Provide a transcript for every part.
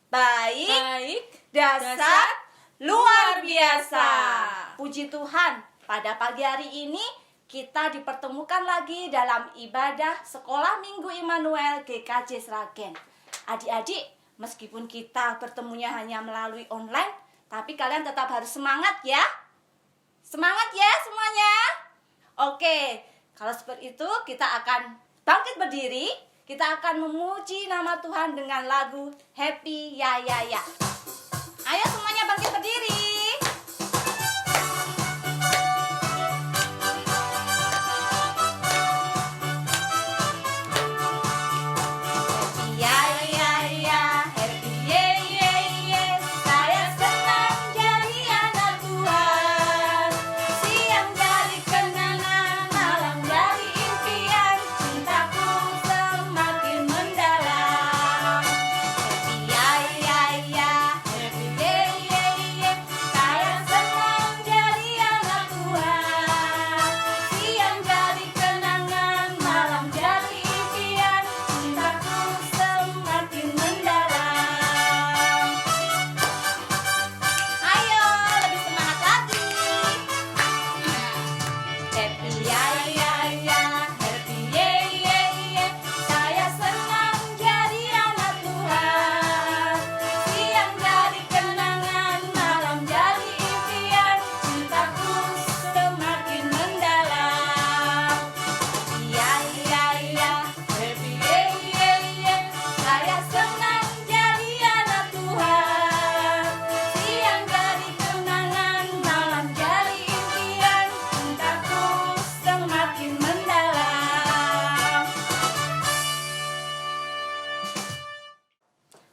baik, dasar luar biasa. Puji Tuhan, pada pagi hari ini kita dipertemukan lagi dalam ibadah Sekolah Minggu Immanuel GKJ Sragen. Adik-adik, meskipun kita bertemunya hanya melalui online, tapi kalian tetap harus semangat ya. Semangat ya semuanya. Oke, kalau seperti itu kita akan bangkit berdiri. Kita akan memuji nama Tuhan dengan lagu Happy Ya Ya Ya. Ayo semuanya bangkit berdiri.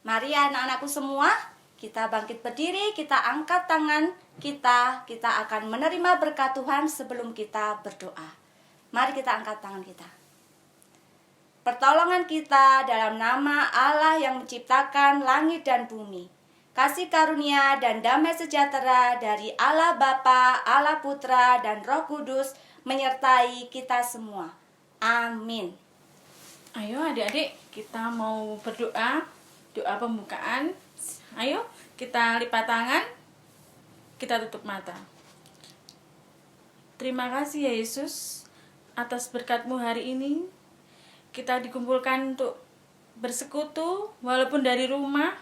Mari anak-anakku semua, kita bangkit berdiri, kita angkat tangan kita akan menerima berkat Tuhan sebelum kita berdoa. Mari kita angkat tangan kita. Pertolongan kita dalam nama Allah yang menciptakan langit dan bumi. Kasih karunia dan damai sejahtera dari Allah Bapa, Allah Putra, dan Roh Kudus menyertai kita semua. Amin. Ayo adik-adik, kita mau berdoa. Doa pembukaan. Ayo kita lipat tangan, kita tutup mata. Terima kasih ya Yesus atas berkat-Mu hari ini. Kita dikumpulkan untuk bersekutu walaupun dari rumah.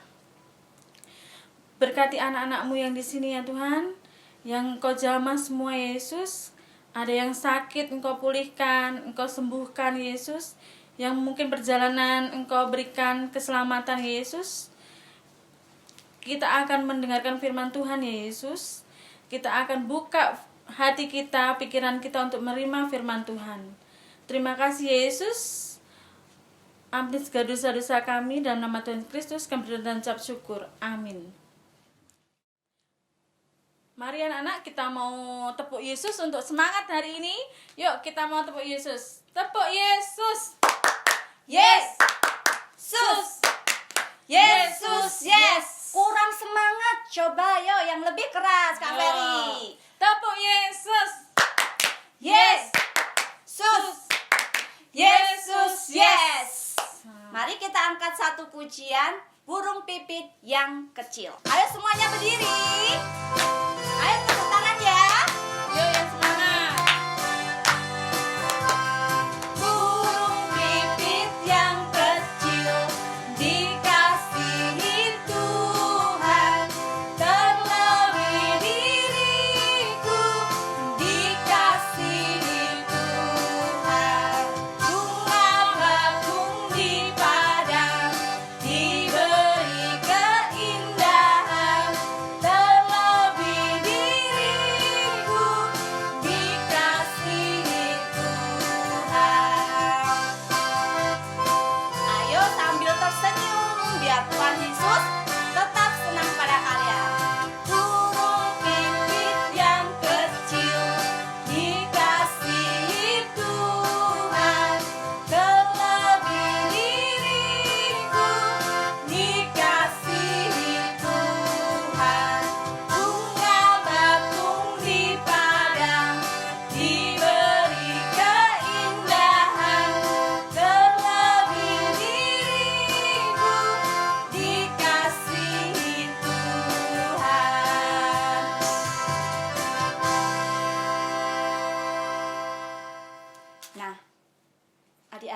Berkati anak-anak-Mu yang di sini ya Tuhan, yang Engkau jamah semua Yesus. Ada yang sakit Engkau pulihkan, Engkau sembuhkan Yesus. Yang mungkin perjalanan Engkau berikan keselamatan Yesus. Kita akan mendengarkan firman Tuhan ya Yesus. Kita akan buka hati kita, pikiran kita untuk menerima firman Tuhan. Terima kasih Yesus. Ampuni segala dosa-dosa kami, dalam nama Tuhan Kristus kami berdoa dan ucap syukur. Amin. Mari anak-anak, kita mau tepuk Yesus untuk semangat hari ini. Yuk kita mau tepuk Yesus. Tepuk Yesus. Yes, sus, Yesus, yes. Kurang semangat, coba yuk yang lebih keras Kak Ferry. Tepuk Yesus. Yes, sus, Yesus, yes. Mari kita angkat satu pujian, burung pipit yang kecil. Ayo semuanya berdiri. Ayo tepuk tangan ya. Yuk yang semangat. Terlebih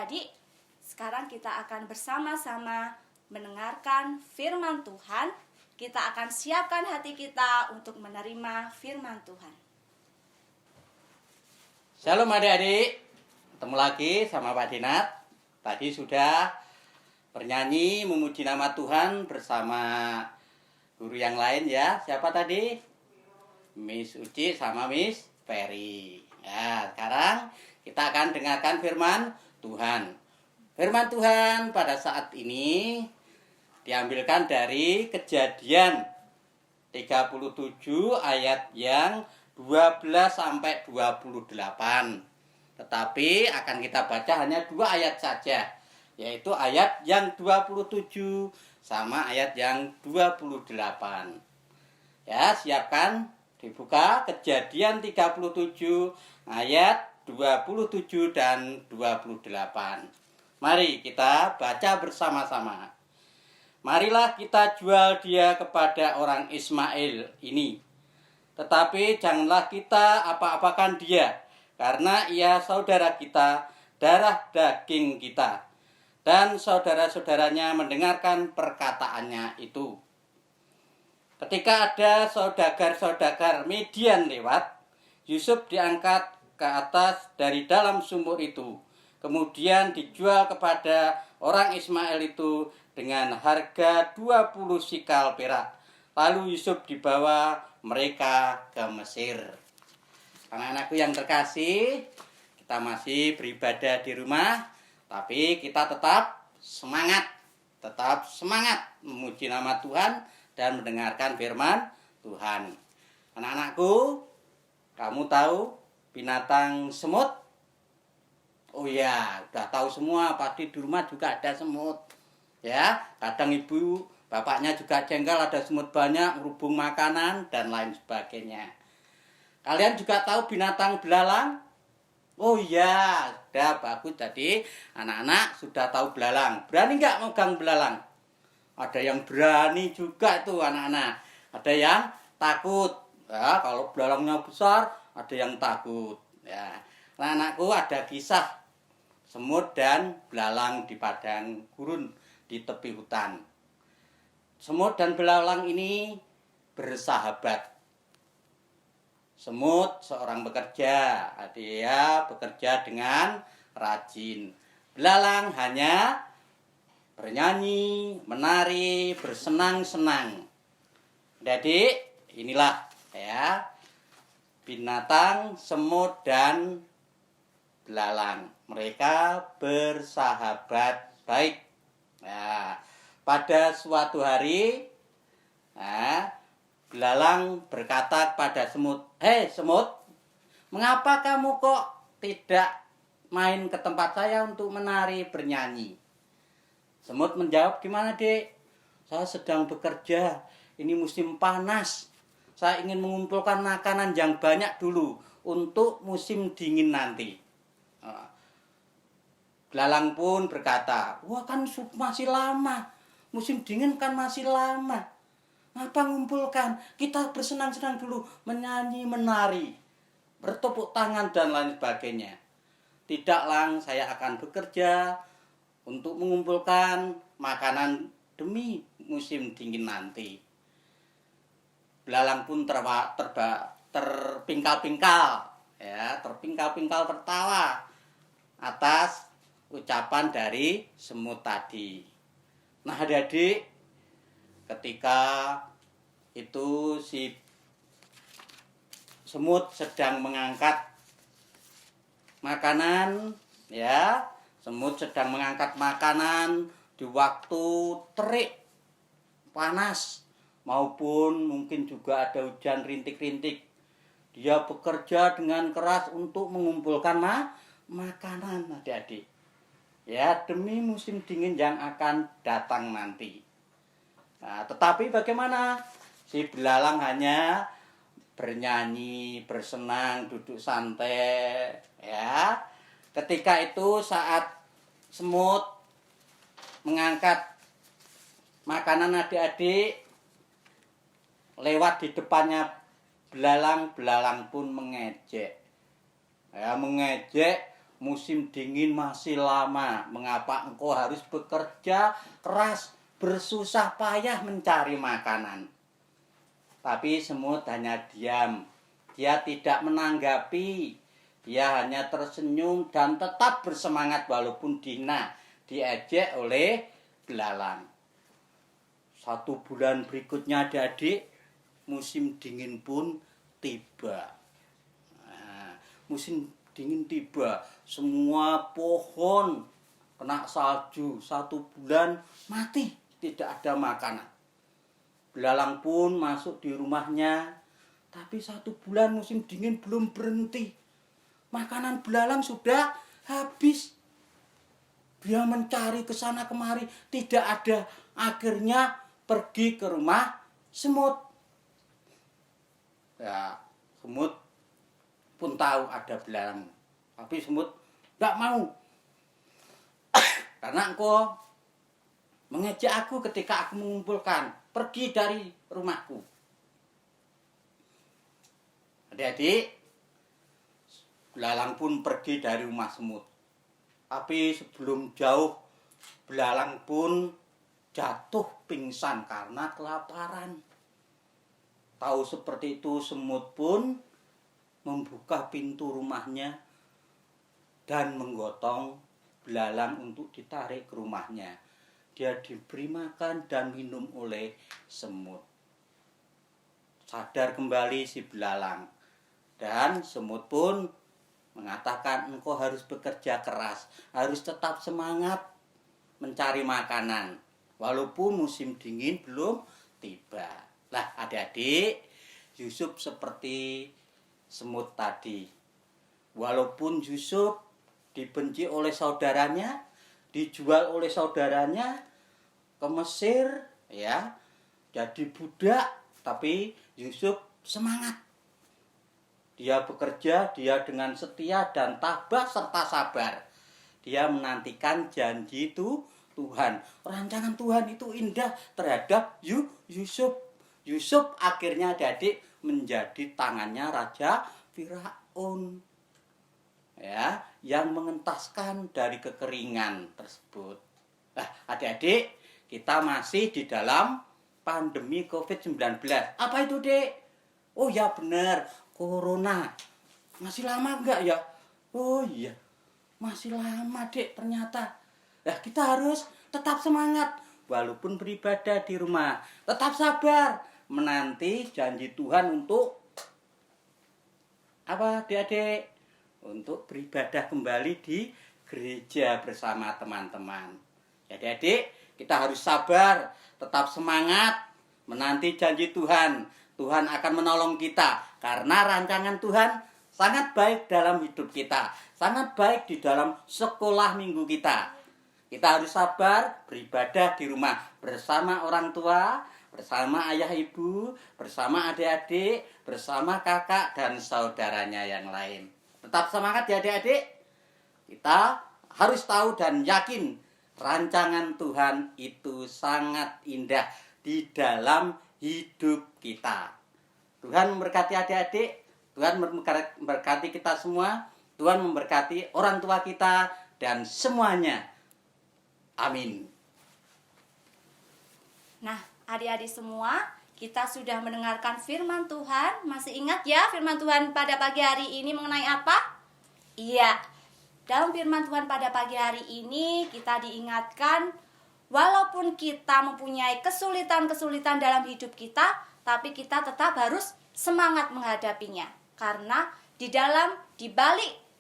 adik-adik, sekarang kita akan bersama-sama mendengarkan firman Tuhan. Kita akan siapkan hati kita untuk menerima firman Tuhan. Shalom adik-adik, ketemu lagi sama Pak Dinat. Tadi sudah bernyanyi memuji nama Tuhan bersama guru yang lain ya. Siapa tadi? Miss Uci sama Miss Ferry. Ya, sekarang kita akan dengarkan firman Tuhan. Firman Tuhan pada saat ini diambilkan dari Kejadian 37 ayat yang 12 sampai 28. Tetapi akan kita baca hanya 2 ayat saja, yaitu ayat yang 27 sama ayat yang 28. Ya, siapkan. Dibuka Kejadian 37 ayat 27 dan 28. Mari kita baca bersama-sama. Marilah kita jual dia kepada orang Ismail ini. Tetapi janganlah kita apa-apakan dia, karena ia saudara kita, darah daging kita. Dan saudara-saudaranya mendengarkan perkataannya itu. Ketika ada saudagar-saudagar Midian lewat, Yusuf diangkat ke atas dari dalam sumur itu, kemudian dijual kepada orang Ismail itu dengan harga 20 sikal perak. Lalu Yusuf dibawa mereka ke Mesir. Anak-anakku yang terkasih, kita masih beribadah di rumah, tapi kita tetap semangat memuji nama Tuhan dan mendengarkan firman Tuhan. Anak-anakku, kamu tahu binatang semut? Oh ya, udah tahu semua, pasti di rumah juga ada semut. Ya, kadang ibu, bapaknya juga jengkel ada semut banyak, merubung makanan dan lain sebagainya. Kalian juga tahu binatang belalang? Oh iya, sudah bagus. Jadi anak-anak sudah tahu belalang. Berani nggak megang belalang? Ada yang berani juga itu anak-anak. Ada yang takut. Ya, kalau belalangnya besar, ada yang takut. Ya. Nah, anakku ada kisah semut dan belalang di padang gurun di tepi hutan. Semut dan belalang ini bersahabat. Semut seorang bekerja. Dia bekerja dengan rajin. Belalang hanya bernyanyi, menari, bersenang-senang. Jadi inilah ya binatang semut dan belalang. Mereka bersahabat baik. Nah, pada suatu hari, belalang berkata kepada semut, "Hei semut, mengapa kamu kok tidak main ke tempat saya untuk menari bernyanyi?" Semut menjawab, "Gimana dek? Saya sedang bekerja, ini musim panas. Saya ingin mengumpulkan makanan yang banyak dulu untuk musim dingin nanti." Belalang pun berkata, "Wah kan masih lama, musim dingin kan masih lama. Ngapa ngumpulkan? Kita bersenang-senang dulu, menyanyi, menari, bertepuk tangan dan lain sebagainya. Tidak lang, saya akan bekerja untuk mengumpulkan makanan demi musim dingin nanti." Belalang pun terpingkal-pingkal, ya, terpingkal-pingkal tertawa atas ucapan dari semut tadi. Nah, adik-adik, ketika itu si semut sedang mengangkat makanan, ya, semut sedang mengangkat makanan di waktu terik, panas, maupun mungkin juga ada hujan rintik-rintik. Dia bekerja dengan keras untuk mengumpulkan makanan, adik-adik. Ya, demi musim dingin yang akan datang nanti. Nah, tetapi bagaimana? Si belalang hanya bernyanyi, bersenang, duduk santai, ya. Ketika itu saat semut mengangkat makanan adik-adik lewat di depannya belalang, belalang pun mengejek. Ya, mengejek, musim dingin masih lama. Mengapa engkau harus bekerja keras, bersusah payah mencari makanan? Tapi semut hanya diam. Dia tidak menanggapi. Dia hanya tersenyum dan tetap bersemangat walaupun diejek oleh belalang. 1 bulan berikutnya adik-adik, musim dingin pun tiba. Musim dingin tiba, semua pohon kena salju. 1 bulan mati, tidak ada makanan. Belalang pun masuk di rumahnya, tapi 1 bulan musim dingin belum berhenti. Makanan belalang sudah habis. Dia mencari ke sana kemari, tidak ada. Akhirnya pergi ke rumah semut. Ya, semut pun tahu ada belalang, tapi semut gak mau. Karena engkau mengejek aku ketika aku mengumpulkan, pergi dari rumahku. Adik-adik, belalang pun pergi dari rumah semut. Tapi sebelum jauh, belalang pun jatuh pingsan karena kelaparan. Tahu seperti itu, semut pun membuka pintu rumahnya dan menggotong belalang untuk ditarik ke rumahnya. Dia diberi makan dan minum oleh semut. Sadar kembali si belalang. Dan semut pun mengatakan, engkau harus bekerja keras, harus tetap semangat mencari makanan, walaupun musim dingin belum tiba. Lah adik-adik, Yusuf seperti semut tadi. Walaupun Yusuf dibenci oleh saudaranya, dijual oleh saudaranya ke Mesir, ya, jadi budak, tapi Yusuf semangat. Dia bekerja, dia dengan setia dan tabah serta sabar. Dia menantikan janji itu Tuhan. Rancangan Tuhan itu indah terhadap Yusuf. Yusuf akhirnya adik menjadi tangannya Raja Firaun, ya, yang mengentaskan dari kekeringan tersebut. Nah, adik-adik, kita masih di dalam pandemi COVID-19. Apa itu, Dek? Oh ya benar, corona. Masih lama enggak ya? Oh iya, masih lama, Dek, ternyata. Nah, kita harus tetap semangat walaupun beribadah di rumah. Tetap sabar menanti janji Tuhan untuk apa, adik-adik? Untuk beribadah kembali di gereja bersama teman-teman. Jadi adik, kita harus sabar, tetap semangat menanti janji Tuhan. Tuhan akan menolong kita karena rancangan Tuhan sangat baik dalam hidup kita, sangat baik di dalam sekolah minggu kita. Kita harus sabar beribadah di rumah bersama orang tua, bersama ayah ibu, bersama adik-adik, bersama kakak dan saudaranya yang lain. Tetap semangat ya adik-adik. Kita harus tahu dan yakin rancangan Tuhan itu sangat indah di dalam hidup kita. Tuhan memberkati adik-adik, Tuhan memberkati kita semua, Tuhan memberkati orang tua kita dan semuanya. Amin. Nah, adik-adik semua, kita sudah mendengarkan firman Tuhan. Masih ingat ya firman Tuhan pada pagi hari ini mengenai apa? Iya, dalam firman Tuhan pada pagi hari ini kita diingatkan, walaupun kita mempunyai kesulitan-kesulitan dalam hidup kita, tapi kita tetap harus semangat menghadapinya. Karena di balik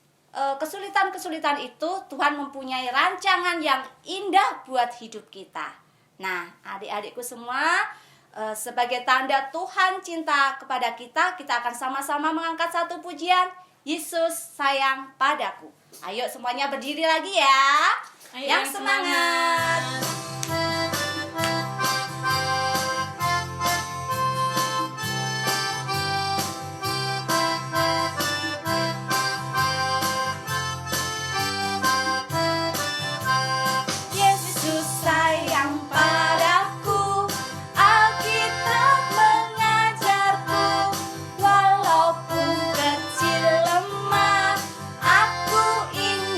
kesulitan-kesulitan itu, Tuhan mempunyai rancangan yang indah buat hidup kita. Nah, adik-adikku semua, sebagai tanda Tuhan cinta kepada kita, kita akan sama-sama mengangkat satu pujian, Yesus sayang padaku. Ayo semuanya berdiri lagi ya. Ayo, yang semangat. Yesus sayang padaku, Alkitab mengajarku, walaupun kecil lemah, aku ingin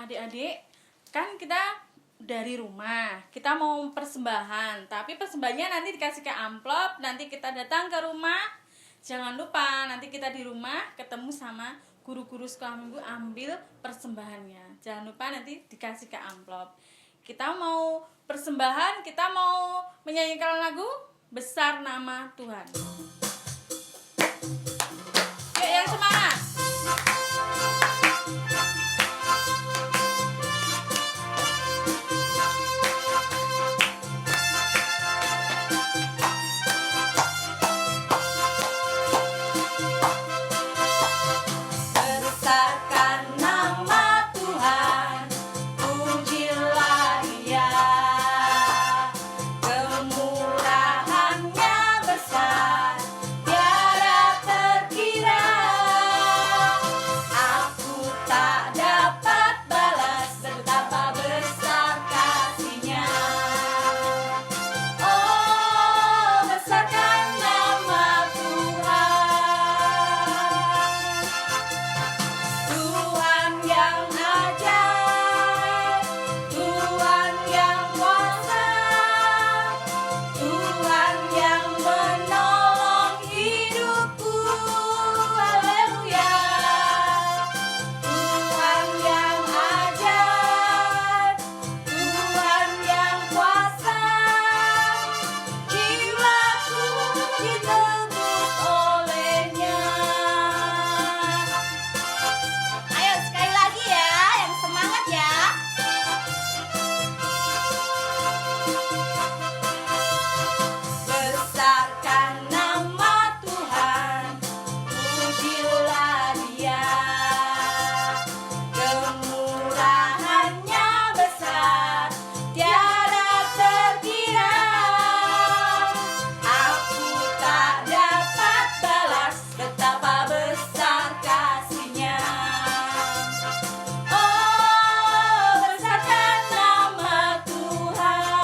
adik-adik, kan kita dari rumah, kita mau persembahan, tapi persembahannya nanti dikasih ke amplop, nanti kita datang ke rumah. Jangan lupa nanti kita di rumah ketemu sama guru-guru sekolah minggu, ambil persembahannya. Jangan lupa nanti dikasih ke amplop. Kita mau persembahan, kita mau menyanyikan lagu Besar Nama Tuhan. Yuk yang semangat. Besarkan nama Tuhan, pujilah Dia. Kemurahannya besar, tiada terkira. Aku tak dapat balas betapa besar kasih-Nya. Oh, besarkan nama Tuhan. Tuhan yang ajaib, Tuhan yang kuasa, Tuhan yang menolong hidupku, haleluya. Tuhan yang ajaib, Tuhan yang kuasa, jiwaku ditebus oleh-Nya. Ayo sekali lagi ya, yang semangat ya. Besarkan nama Tuhan, pujilah Dia. Kemurahannya besar, tiada terkira. Aku tak dapat balas betapa besar kasih-Nya. Oh, besarkan nama Tuhan.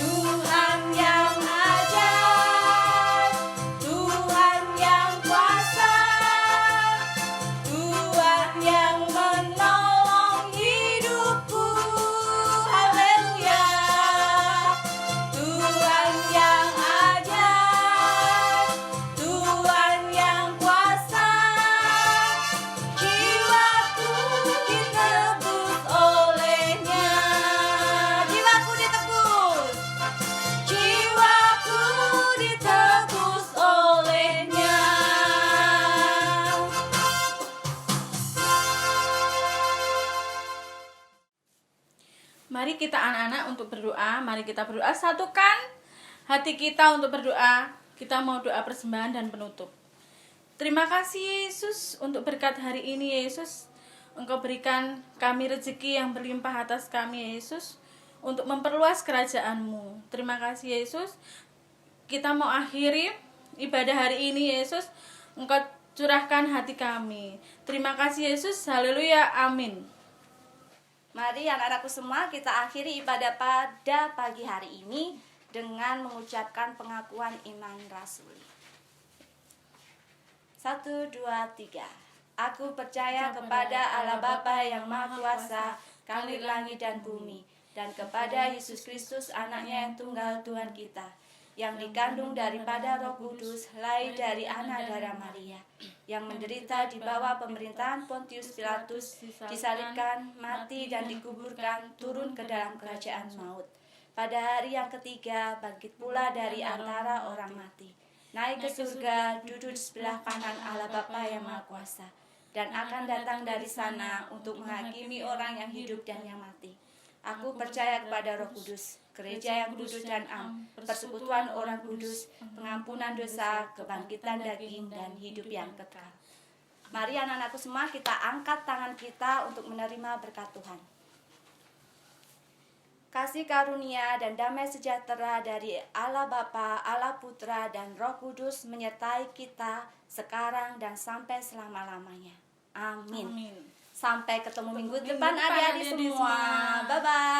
Tuhan yang ajaib, Tuhan yang kuasa, Tuhan yang menolong hidupku, haleluya. Tuhan yang ajaib, Tuhan yang kuasa, jiwaku ditebus oleh-Nya. Jiwaku ditebus, jiwaku ditebus oleh-Nya. Mari kita anak-anak untuk berdoa. Mari kita berdoa, satukan hati kita untuk berdoa. Kita mau doa persembahan dan penutup. Terima kasih Yesus untuk berkat hari ini Yesus. Engkau berikan kami rezeki yang berlimpah atas kami Yesus, untuk memperluas kerajaan-Mu. Terima kasih Yesus. Kita mau akhiri ibadah hari ini Yesus. Engkau curahkan hati kami. Terima kasih Yesus. Haleluya. Amin. Mari anak-anakku semua kita akhiri ibadah pada pagi hari ini dengan mengucapkan pengakuan iman rasuli. 1, 2, 3. Aku percaya kepada Allah Bapa yang Maha Kuasa, Khalid langit dan bumi, dan kepada Yesus Kristus anaknya yang tunggal Tuhan kita, yang dikandung daripada Roh Kudus, lahir dari anak darah Maria, yang menderita di bawah pemerintahan Pontius Pilatus, disalibkan, mati dan dikuburkan, turun ke dalam kerajaan maut. Pada hari yang ketiga bangkit pula dari antara orang mati, naik ke surga, duduk di sebelah kanan Allah Bapa yang Maha Kuasa, dan akan datang dari sana untuk menghakimi orang yang hidup dan yang mati. Aku percaya kepada Roh Kudus, gereja yang kudus dan am, persekutuan orang kudus, pengampunan dosa, kebangkitan daging, dan hidup yang kekal. Mari anak-anakku semua kita angkat tangan kita untuk menerima berkat Tuhan. Kasih karunia dan damai sejahtera dari Allah Bapa, Allah Putra, dan Roh Kudus menyertai kita sekarang dan sampai selama-lamanya. Amin. Amin. Sampai ketemu minggu depan adik-adik semua. Bye-bye.